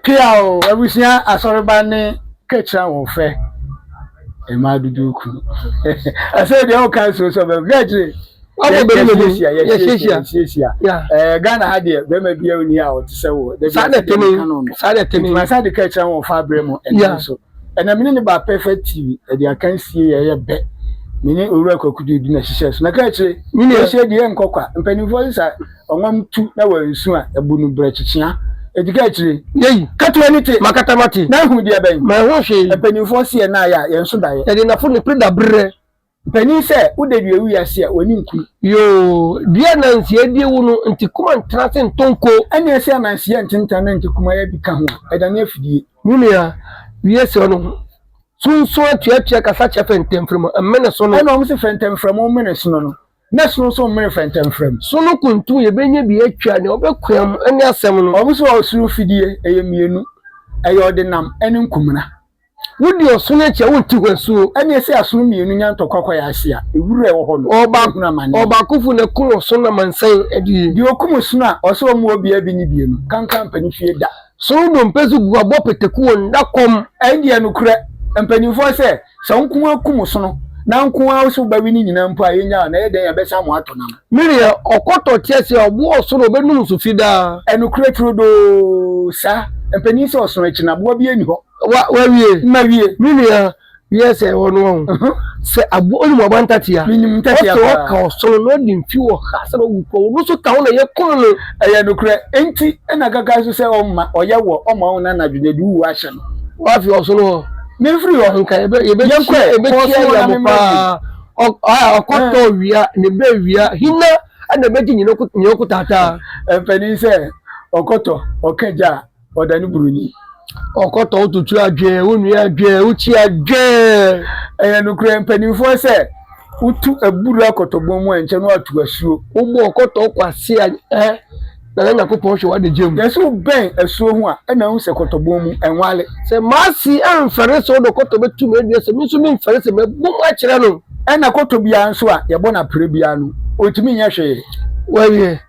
pia o abusia asoreba ne ketra wo fe e ma dudu ku ase de o kan so be gajre Abo be me yesia Ghana ha de be ma bia oni a o tse wo de sa de temi ma sa de ketra wo fa bremo en so ena mini ne ba perfect tv e de akan sie ye be mini owura kwakudu di na hihye so na kachre mini hye de nkokwa mpanifo sa onwam tu na wansu a ebunu brechechia edikachre yei katwa ni te makatamati na hu de ben ma ho hwe mpanifo sie na ya yenso daye e de na fo ne preda brre mpani se udedu ewu ya se woni nku yo dia na nsie die wu no nti kuma ntrase ntonko ene ese na nsie ntintan na nti kuma ya bi ka ho e da na afidie mini ya wiese no sunso atuatua kasa che fentemfrem amene so no ene o mse fentemfrem o mene so no na so mene fentemfrem so no kuntu ye benye bi atwa ne obekwam ene asem no o mse o suru fidie eye mienu eye odinam ene nkumna wudi osune che wonti kwansu ene ese asunu mienu nya ntokwa ya hia ewure wo ho no oba kufu ne kun so na mansan edi di okumu sunu a o so mu obi abi ni bienu kankan pani fie da so do mpezu gu abo peteku ndakom endia no kura mpanifo se nku akumu so no na nku a so ba wi ni nyina mpo a yenya na yeden ya besa mo atonam mire okoto tiese obo so no benum so fida enu kura trodo sa mpanisi osoro echi na bo bi eni ho wa wie ma wie mire yes e wono se abo oni mo bantatia minim tatia ba o ka so no di mfi wo ha se no ko no so ka wo na ye kon no eye no kura enti ena gaga so se o ma oye wo o ma wo na na dwene du wa hye no wa fi o so no me free o nka ebe chia ya mo pa okoto wia ne be wia hina ana be nyine okutata empani se okoto okaja odani buruni okoto otutu adwe onu adwe uchi adwe no kure empani fo se utu aburu akotobon mu enche no atu asuo ugbo okoto kwase na Nyankopon hwe wade gem yeso ben asuo hu a na hu se kotobon mu enwale se masi amfere so do koto betu me se mi so mi mfere se me bum a kire no na kotobia nso a ye bona pre bia no otimi nya hwe wawie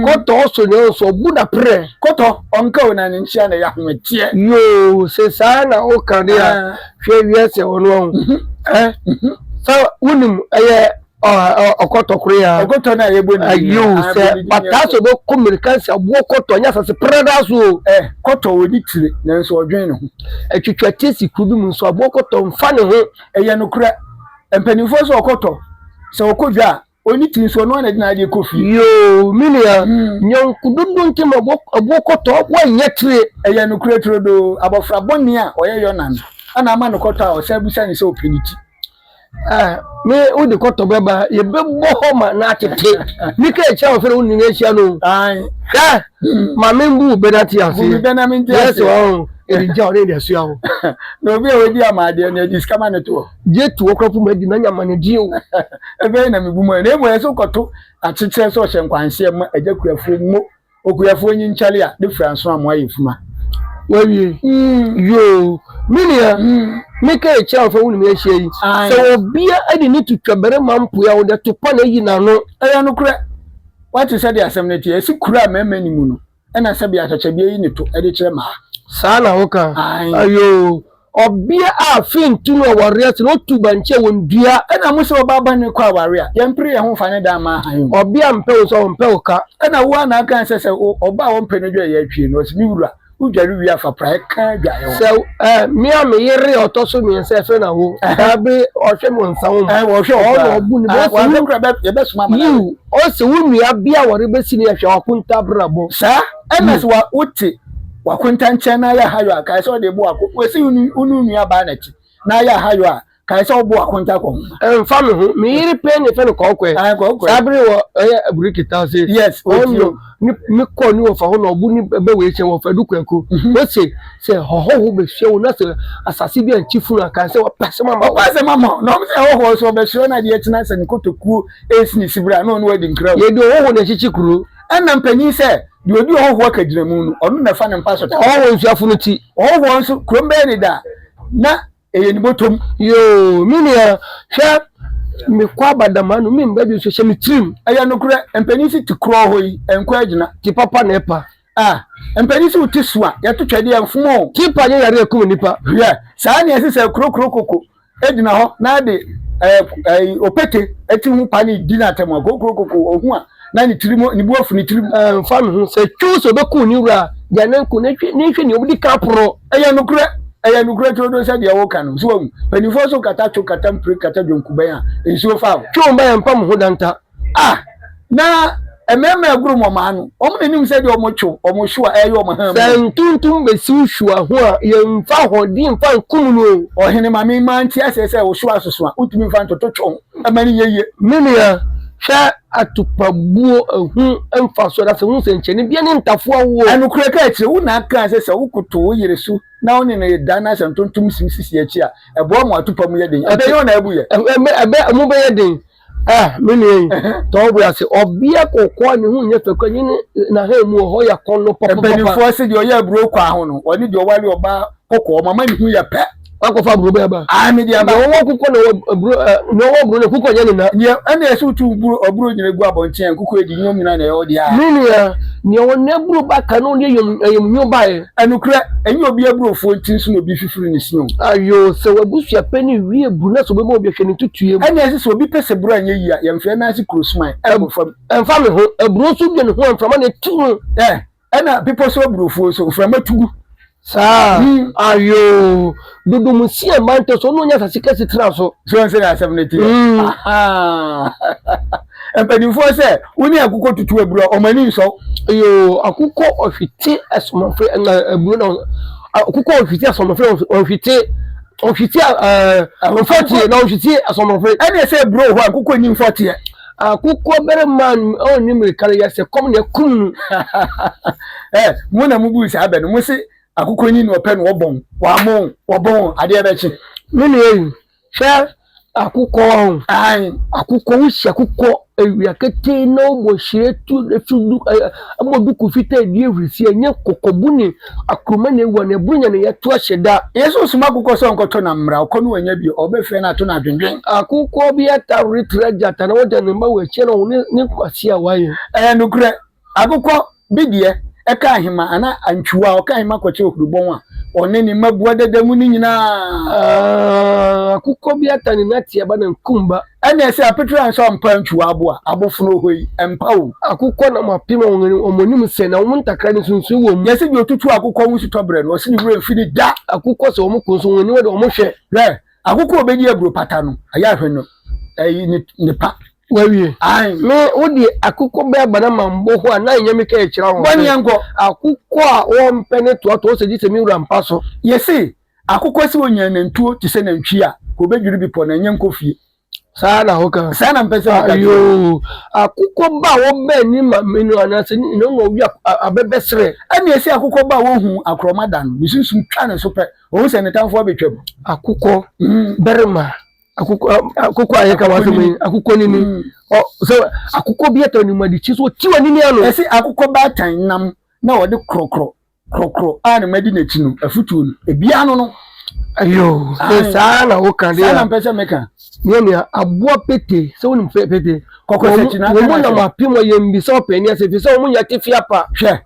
koto so ne so bu na pre koto onka ona ne nchia na ya hwetie yo se sa na o kan dia hwe wiese wono so unim okoto kure okoto na ye boni ayo se pataso do communication abo koto nya sase preda so koto wodi tire nanso odwen ne ho etwetwa tesi kudu mu so abo koto mfa ne ho eye no kure empanifo so okoto se okodwa oni tin so no na dina de kofi yo minia nyonkududu ntima abo koto wa nyetire eye no kure trodo abofra boni a oye yo nan ana ama no koto a o se busa ni se opiniti me udi koto beba ye bebo homa na atete nika echa ofere uni ngesia no ka ma membu benati ase bu benamenti ase yes erinja ore de asu awo no bi odi amade na diskama ne to je tu okrofu ma di na nyama ne di o ebe na mebu mo na emo yeso koto achiche so hyenkwanse ma ajakuafo mo okuafo nyi nchale a de franso amo ayefuma wawie yo minia meka echa ofa wunu me ehia yi se obia adi ni tutwabere mampo ya wo de topa na yi na no eya no kura what you said the assembly esi kura mema ni mu no na se bia chacha bia yi ni to edi kire ma sa na woka ayo obia a fintu no ware se no tuba nche wondua na mo se obaba ni kwa ware a yempre ye ho fa ne da ma han obia mpe wo so mpe wo ka na wo na aka se oba wo mpe no dwa ye atwi no se mi wura udwari wi afa prae kan dwa ye so mi a me yere otoso mi se fe na wo abi ohwe mo nsa wo wo hwe o obu ni bo se kura be ye be suma ma you o se wunu abia ware be sini ahwe akunta brabo sa ms wa uti wakunta nche na ya hayo aka se o de bo akwo we se unu nua ba na ti na ya hayo a kai se obo akunta ko mfa me ho me yiri pe ne fe no kokwe sabri wo aburikita se yes ono ni ko ni wo fa ho no obu ni be we che wo fa du kwako wo se ho be hwe wo na se asase bi anchifu na kan se wo pese mama no se ho so be hwe na de etina se ni kotoku esni sibra no no wadi nkra ye de ho na chichi kuro ana mpani se de odi ho akadina mu no ono na fa ne mpa so ta ho nsuafo no ti ho nso krombe ni da na eye ni botom yo minia hwe me kwa badama no me mbabi so hye me trim aya no kura empani fi ti kro ho yi enko agina ti papa na epa mpani so ti so a ya to twede amfom tipa nye yare ekum nipa saa ne ese krokro koko edina ho na de opete eti hu pani dina temo krokro koko ohu a na ni tirimo ni buafu ni tirimo fa me hu se twuso beku ni wura ya na nku ne hwe ni obudi kapro eya nukure todo se de wo kan so wu panifo so kata cho kata mpre kata dwonkuban a enso fa twomba ya mpam ho danta na emema aguru mama no omne nim se de omocho omosho a eyo omha santuntum besi hua ho a yemfa hodi mfa nkum no ohene mame manti asese wo hwa soso a utumi mfa ntototwo amani yeye menua hwa atupabuo ehu emfa so da se hu se nchene bia ne ntafo awo anukure ka akire wo na aka asese wo kuto wo yere su na one ne dana santuntum sisi achi a ebo mo atupamu ye den ebe yo na ebu ye ebe mu be ye den mini to bu ase obia kokko ne hu nye fekwa ni na ha mu ho ya konno papa benifo se de oya bro kwa ho no oni de owale oba kokko mama ni hu ya pe akofa bro be ba me dia ba wo kokko no wo bro ne kokko nye na ye ana ese utu bro obro nyire gu abonchen kokko edi nyom nyina na ye odi a mini ni wo ne bro ba ka no ne yem nyo ba e anukra enyi obi abro fo ntinsu no bi fifiri ni sino ayo se wabusu apeni wie bu na so be ma obi hwe ni tutue ana ese so obi pese bro anye yi a yemfe na ase crossman ebo fam emfa me ho ebro so bi ne ho emfa ma ne tu ana people so bro fo so frama tugu sa ayo dudu musie mante so no nya sasika sitra so nse na 70 empadifo se woni akukọ tutu ebro omani nso ayo akukọ ohwiti asomafre ebro na akukọ ohwiti asomafre ohwiti onfati na ohwiti asomafre ene se bro ho akukọ ni mfati akukọ bere man oni me kare ya se kom ne kum mo na mu bu se abe no mo se akukọ ni no pe no wobon ade ebe chi mini eyi hwe akukọ wusi akukọ ewia kete na obohire tu efudu amoduku fita die wrisi enye kokobuni akroma na ewa na bunya na yeto ahyeda yeso suma akukọ so nkoto na mra okono wanya bi obefe na to na dwendwen akukọ bi atawre trajata na woda ne ma wachi na ne kwasi awaye nukure akukọ bidie eka ahima ana antwua oka ahima kwache okurubon a one ni mabua dadamu ni nyina akukọ bi atani na tie ba na nkumba ana ese apetra nso ampa antwua abo abofunu hoyi empa o akukọ na mapima omonim se na omuntakra ni sunsu wo mu yesi bi otutu akukọ wusu tobre no osi ni wura mfini da akukọ se omukunso woni we de omuhwe akukọ obedi abro pata no aya hwe no ni pa wawie me odi akukọ be abana mambo ho ana nyame ka ekira ho bani anko akukọ a wo mpene to se di se mi wura mpa so yesi akukọ si wonya nantuo ti se nantwi a ko bedwiri bi po na nyanko fie sana hoka sana mpese ayo akukọ ba wo be ni ma menu anase ni no wi abebesre ani esi akukọ ba wo hu akromadan bisunsun twa ne so pe wo se ne tanfo betwam akukọ berma akukọ ayeka wasemi akukọ nini so akukọ bi eto ni madichi so tiwa nini alo esi akukọ ba tan nam na wo de krokro a ne madi na chi no afutu no ebia no ayo sana hoka dia sana mpese meka nyame aboa pete so woni pete kokosechi na wo na mapimo yembi so pani ase fi so munya tifia pa hwe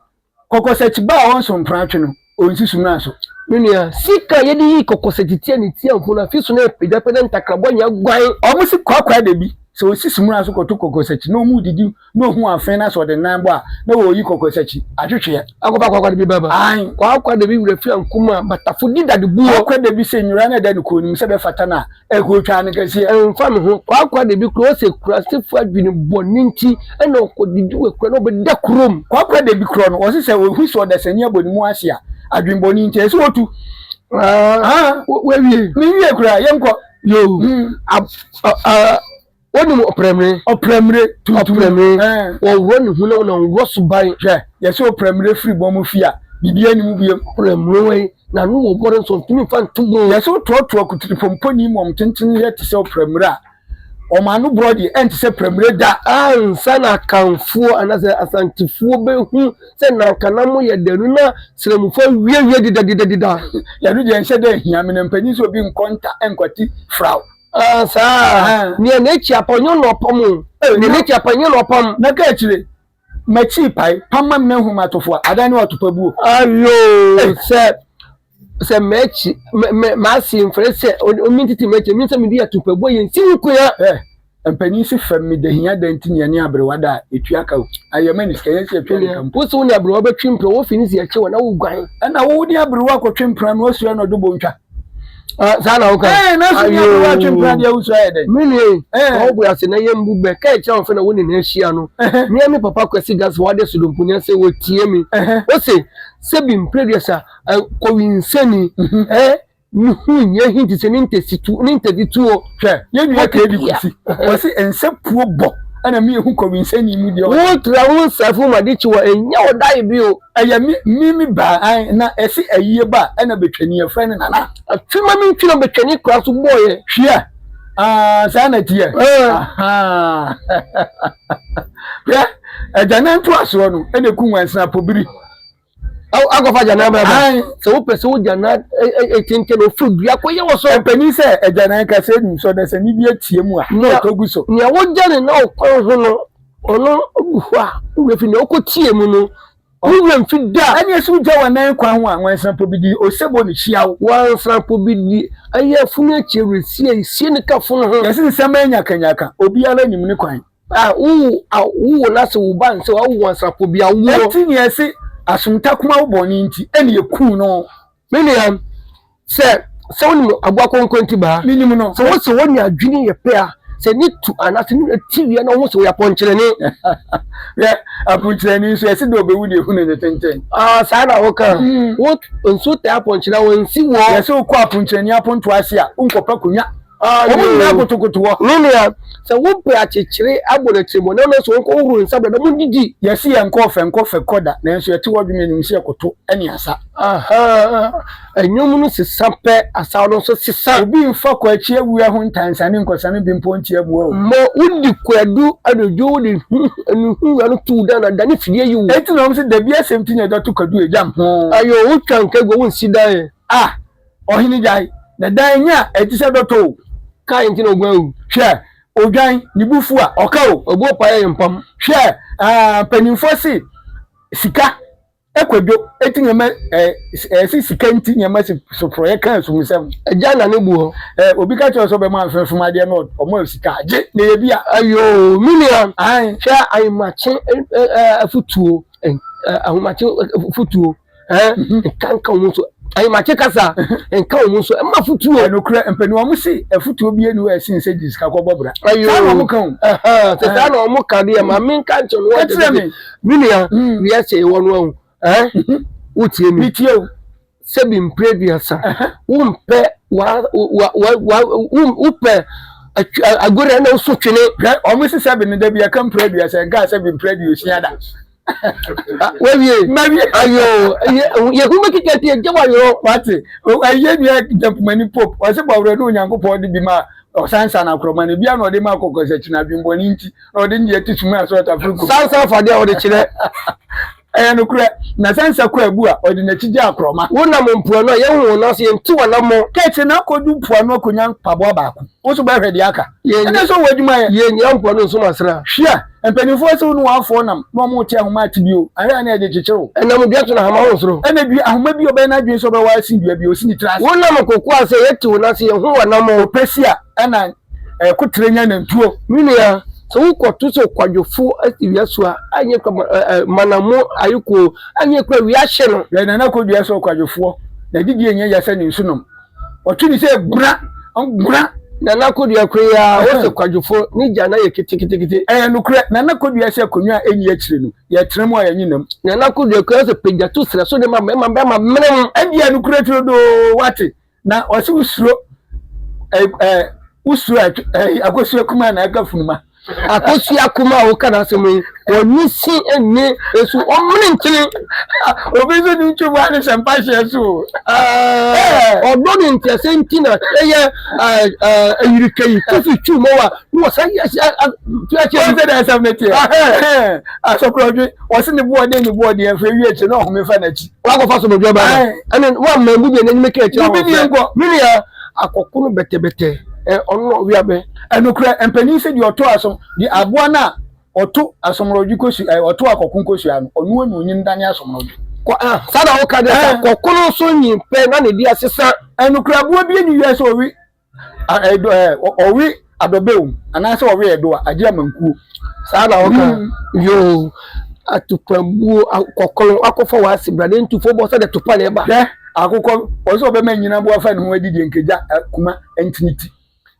kokosechi ba won so mpratwe no onsi sumna so minia sika yedi yi kokosechi tie ni tie mfuna fi so na peda ntakrabo nya gwan omusi kwakwa de bi so onsi sumna so koto kokosechi no mu didi no hu afen na so de nan bo a na wo yi kokosechi atwetwe akoba kwakwa de bi baba kwakwa de bi wura fi ankuma batafo dida de buo kwakwa de bi se nyura na da ni ko nim se be fata na ko twa ne kase emfa me ho kwakwa de bi kro se kura se fu adwini boni nti na okodidi we kura no be da krom kwakwa de bi kro no wo se wo hu so da sanya boni mu ase a adwin boni nti so otu we wie kura yenko yo woni mo opremre tutumre wo woni hu na wo suban ye so opremre free bom fia bibia ni mu biem opremre we na no wo bore so tumi fa ntugo ye so trotro kutiri pomponi mom tenten ye te se opremre a o ma no brody ent se premre da ansa na kanfo anase asantifuo be hu se na kanamo ye danu na sremufo wie dida ya du je nse da hia me mpanyi so bi nkonta enkwati frau sa ni na chi aponyo no pom ni na chi aponyo no pom na ka chire machi pai pamam na hu matofo adan wa topabuo ayo se mechi ma si mfre se omintiti mechi mi se mi dia topabuo yen si nkoya empani si fam mi dehia danti ne abrewada etuaka ayema ni skan se etuaka wo so ni abrewa betwi mpro wo fini si eche wona wo guan na wo ni abrewa kwotwe mpra no so no do bontwa sana ho kan na so ni abrewa twempra dia wo so ayede mini wo bu ase na yembu be ka eche on fe na wo ni na ahia no mi papa kwasi gas wo de sudompunya se wo tie mi wo se bi mpredesa ko winsani nye hinti se ninte ditu o hwe ye nua ka di kusi wo se ensepuo bo ana mi ehu ko winsani mu dia wo tra wo safu madichi wo enya wo dai bi o aya mi ba na ese ayiye ba ana betwani e friend nana atwima mi ntwina betwani kra so boye hwe sana tie ya ajana ntu aso no ene ku nwansa pobiri agofa jana ba se wo pese wo jana etente no fudu akoye wo so empani se ejana ka se nim so da se ni bi atie mu a no togu so ne wo jane na okon ho no ono oguwa wo fi ne okotie mu no wo mfi da ani esu ja wanan kwa ho a wansan pobidi osebo ni hia wansan pobidi aye funu eche resi sie ne ka funu ho yesi nsema anya kanyaka obi ala nim ne kwan wo na se wo ban se wo wansan pobia wo etini esi asumta kuma wo boni nti ene yeku no miniam se woni agwa konkonti ba minim no se wo se woni adwini ye pe a se ni tu anase ni tiwi na wo se wo ya ponchire ni ya apunchire ni so ese do be wu de hu ne tenten sa na wo kan wo nso te aponchire wo nsi wo ya se wo ko apunchire ni aponto ase a unkopa kunya wo na kotokoto wo miniam se wo pe achechire agboro chemo na no so wo ko huru nsa bada mu didi ya se ya nkofe koda na nso yete wodweme nim se koto ene asa enyum no sisape asa no so sisa obi mfa kwa chi awu ho ntansane nkosane bi mponti abu mo udi kwadu adojo udi anu anu tu da na dani fidie yi wo eti no mse da bi asemti ne datu kwadu ejam ayo wo twanka go won sidan ohini jai na dan nya eti se doto kai nti no gwan hwe odwan ni bufu a okao obo paye mpam hwe panimfo si sika ekwadwo etinyema si sika nti nyema so project kan so musem eja na ne bu ho obi ka cho so be ma fenfum ade no omo sika je na ye bia ayo million hwe ai mache futuo ahumache futuo kanka wo so ai mache kasa enka wo so ma futuo enokura empani wo musi futuo bi enu esi nse disika ko bobra ayo mo kan te sa na mo kan de ma min kan cho wo de million we say wonu utie mi bitio sebi mprediasa umpe upe agore na usutwene omusi sebi ne da bia kan prediasa ga sebi prediusia da wewe mabi ayo ye kuma kikati je wa yo pati aye bia jampmani pop wase bawre no nyankopon de bi ma osansa na kromani bia no de ma kokose china bimboni nti no de nje titumi aso ta fruko sansa fa de o de chire no kure na sansa kwa abu a odi na chije akroma wona mompuo no ye hu no se nti wona mo kete na kodu puo no konya pabo baako wo so ba hwede aka ene so wadwuma ye nyampuo no so masra hwia empanifo so no afo nam no mo te ahoma atibio ahia na de chichiro ena mo bia to na hama ho soro ena bi ahoma bi oba na dwen so ba wa si bia bi o si ni trase wona mo kokua se yeti wona se ye hu wona mo pesia ena kutrenya na ntuo minia so ukotu so kwadwofo asiwiaso a anye kwa manamo ayiko anye kwa wiahye no ya na kodua so kwadwofo na didi enye ya se ni nsunom otuni se gbra na kodua kwa o se kwadwofo ni jana ye kitikiti nukre na kodua se konwa enyi akire no ya tremu a yanyinam na kodua kwa se pejatu sra so de ma mmerem endia nukre trodo wate na wase usuro usuro akosu kuma na aka funuma akosu akuma o kana semu oni si enne esu omne ntini obizo ni nchuba ni sampashe so odo ni ntese ntina eye ayirikei kofi chumo wa no say tuache o da samneti asokroje wose ni boode enfe wiache na homefa na chi wagofa so bojo ba ene wa mambu de na nyimeke echi mini ya akokunu betebete ono wiabe enukra empani se di oto aso di aboa na oto asomroju kosu oto akokun kosu ano onu anu nyim dane asomroju sa na wo ka de sa kokon so nyimpe na ne di asesa enukrabuo bi ni US owi owi adobeum anase owi edo age amankuo sa na wo ka yo atupabuo kokon akofo wa sibrade ntufo bo so de topa na eba akụkọ ọzọ be manyina bo afa ne ho adidi nkeja kuma infinity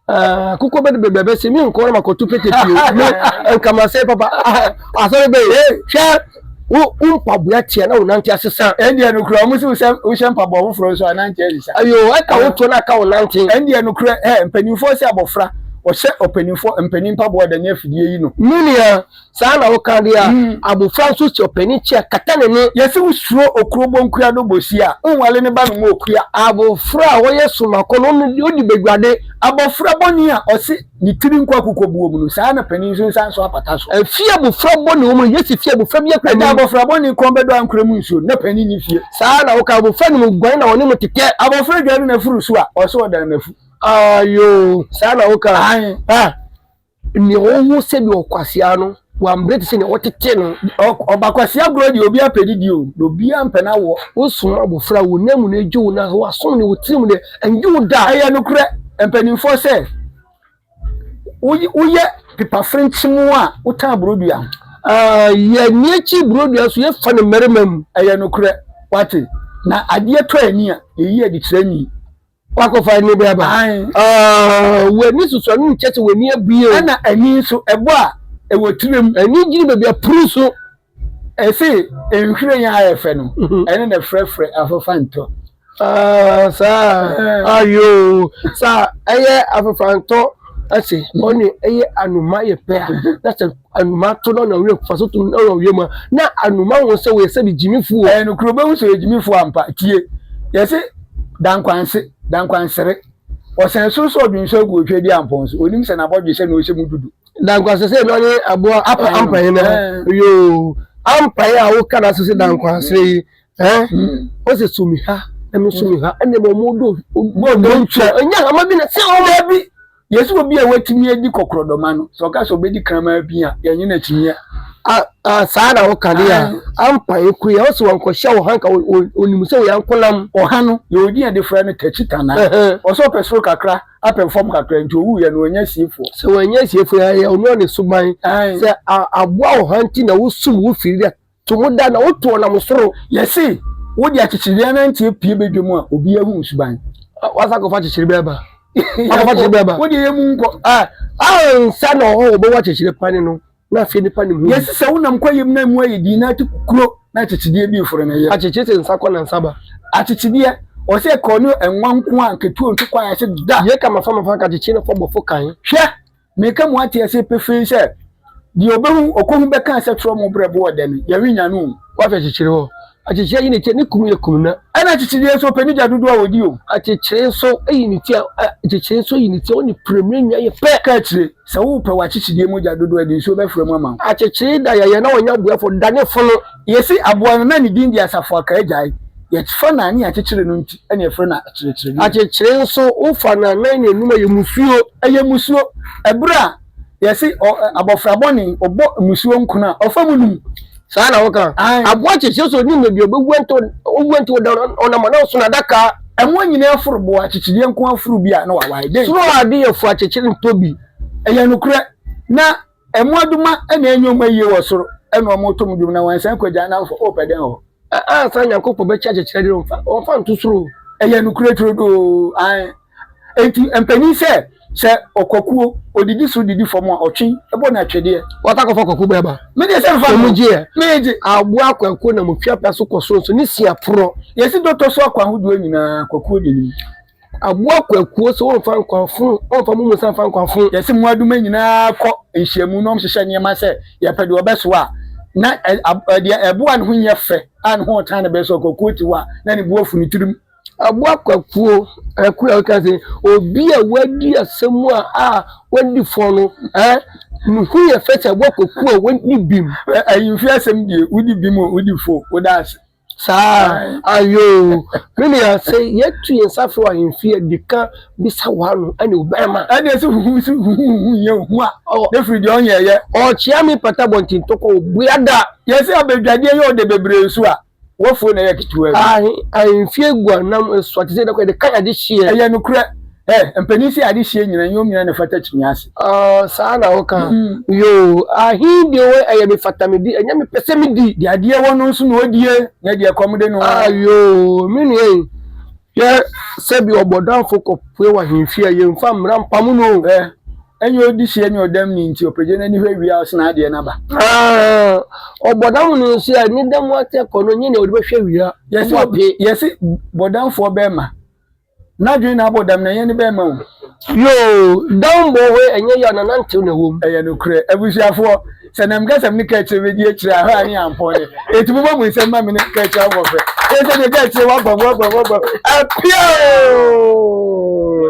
akụkọ be de bebe se mi nko na makotu petepio nka ma se papa asore be hwe umpabua tie na wonante asesa endia no kura musi wo shempa bo foforo so anante asesa ayo aka wo to na aka wonante endia no kura mpanimfo se abofra ohye mpanimpa bo da nya fidie yi no minia sa na wo kan dia abofra so che opanichia kata ne ne yesi usuro okuro bonkua do bosi a onwale ne ba no mo okua abofra wo yesu makolo no odi begwade abofra boni a osi ni tiri nkwa kokobuo mu no sa na panin so san so apata so afie abofra boni wo mu yesi fie abofra bi akwa ni abofra boni kon bedo ankura mu nsuo na panin ni fie sa na wo ka abofra ni mu gwan na woni mu tete abofra gwan na furu so a oso odan na fu ayo sa na wo ka ni wo se bi okwasia no wa mbreti se ne wotete no obakwasia gro di obi apedidi o obi ampena wo osun abofra wo namu na eju na wo asom ne wotirim de enju da aya no kure empanimfo se uye pipa french mu a uta brodua ya niechi brodua so ye fa ne meremam aya no kure wate na ade to ani a eyi adi kirani wakofa ni be ba we ni susu anu nchete we ni abie na ani so ebo a ewotirem ani giri be bia pruso ese enhwire ya ayefe no ene na frefre afofanto sa ayo sa eye afofanto ase oni eye anuma ye pe na se anuma to no na we faso to no we ma na anuma won se we se bi jimifu no krobe wo se jimifu ampa tie yese dankwansere osenso so odwinso gu otwedi amponso onim se na bodwe se na o se mududu dankwanse se no ni abo ampa na yo ampa ya wo kana se dankwansere o se sumi ha emi sumi ha ene mo modo ntwa enya ama bi na se o bi yesu obi a watimi adi kokrodoma no so ka so bedi krama bi a yenye na timia saa na wo kade a ampa eku ya o se wankɔhya wo hanka onimu se wo yankolam ɔha no ye odi ade fra no tachitana o so pesoro kakra apemfom kakra nti owu ye no onya siefo se wonya siefo ya onu ne suban se aboa wo hanti na wo sum wo firi to moda na wo to na mosoro yesi wo di achichiri na ntie pie bedwemu a obi ahu suban wasa ko fa chichiri beba afa chichiri beba wo di yemu nko nsa na ho obo wa chichiri pani no na fe nipa ni mu yesi se wonam kwayem na mu ayedi na ti kuro na chichiri bi foro na ye achichiri se nsa ko na nsaba achichiri o se ko no enwa nko a nketu ntu kwa ya se da ye ka mafa ka chichiri na fo bofo kan hwe me ka mu ate se pefe se di obehu okohu be kan se tro mo brebo ode ni ye winya no wa fe chichiri ho achichiri ni te ni kumu ye kumuna ana chichiri so pani jadudu a wodi o achichiri so eyi ni ti achichiri so yi ni ti oni premier nya ye pe ka chire se wo pe wa chichiri mo jadudu ade so be frem ama achichiri da ye na wonya buafo dane fono yesi aboa no na ni din dia safo aka ejai ye tfa na ani achichiri no nti ene efre na achichiri so ufa na na ni enuma ye musuo ebra yesi abofra boni obo musuo nkuna ofamu num saa na woka aboa chichiri so ni mebi obewento da ona ma na so na daka enwo nyina afurbo achichiri nko afuru bi a na wa wai so ade ye fu achichiri ntobi eye nukure na emoduma ena enyoma yie wosoro ena omotom dum na wansan kwaja na fo opeden ho sa nyankopɔ be chichiri de onfa ntusuro eye nukure trodo enti empani se okokuo odidi so didi fom a otwen ebo na twede wata ko fokoku beba me de se fa mujie meje aboa akwaku na motwa paso koso ni sia pro yesi doctor so akwa hodo nyina kwaku dini aboa akwaku so onfa nkwanfo onfa mu musa fa nkwanfo yesi mu aduma nyina kɔ nhyiamu no mhyehyɛ nyema se ye pede obeso a na eboa ne ho nyɛ fɛ an ho tan ne beso kwaku ti wa na ne buafu ni tirim aboa kwakuo akura okaze obi a wadi asemu a wadi fono nuhu ye fete aboa kwakuo wadi bim ayimfi asem die wudi bim wudi fo wodas Sa ayo me ya say yetu yensafo a yemfie dika bisa wano ane obema ane so hu ye hu a de free de onye ye o chia mi pata bontin toko obuada yesi abedwade ye o de bebre nso a wofo na ye kituwa a yemfie guanam so ate say de ko de kan ade hie eye no kura empanisi ade hie nyina yom nyina ne fata chinyase sa na oka yo ahi de we eye me fata me di enya me pese me di de ade wono nso na odie na de komde no ayo me ni ye sebi obodanfo ko pwe wa hemfie ye mfa mra mpam no enye odi hie enye odam ni nti opeje na ni hwewia o na ade na ba obodanfo ni nso a ni dam ate ko no nye na odi behwe wia yesi bodanfo be ma na dwen na abodam na ye ni be ma o yo down boy enye ya na nante na wom eye no kure abusiafo sanam gasam ni ka chebe di akira ha ani ampone etumo mu nsem ma me ni ka chira wo fe ese de ga chira wa ba apio